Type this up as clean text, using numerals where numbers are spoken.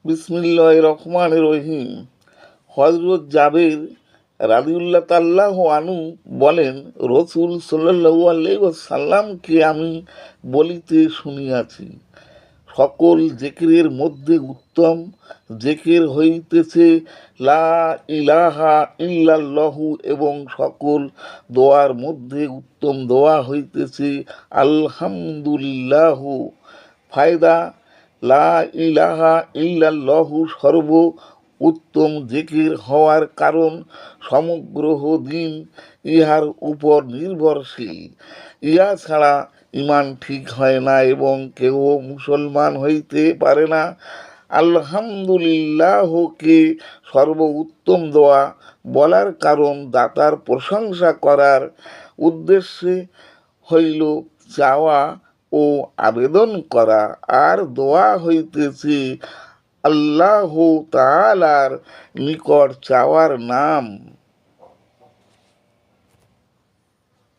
বিসমিল্লাহির রহমানির রহিম। হযরত জাবের রাদিয়াল্লাহু তাআলাহু আনহু বলেন, রাসূল সাল্লাল্লাহু আলাইহি ওয়াসাল্লামকে আমি বলিতে শুনিয়াছি, সকল জিকিরের মধ্যে উত্তম জিকির হইতেছে লা ইলাহা ইল্লাল্লাহু, এবং সকল দোয়ার মধ্যে উত্তম দোয়া হইতেছে আলহামদুলিল্লাহু। ফায়দা: লা ইলাহা ইল্লাল্লাহু সর্ব উত্তম জিকির হওয়ার কারণ সমগ্র দিন ইহার উপর নির্ভরশীল। ইহা ছাড়া ইমান ঠিক হয় না এবং কেউ মুসলমান হইতে পারে না। আলহামদুলিল্লাহকে সর্ব উত্তম দোয়া বলার কারণ দাতার প্রশংসা করার উদ্দেশ্যে হইল চাওয়া ও আবেদন করা, আর দোয়া হইতেছে আল্লাহ তাআলার নিকট চাওয়ার নাম।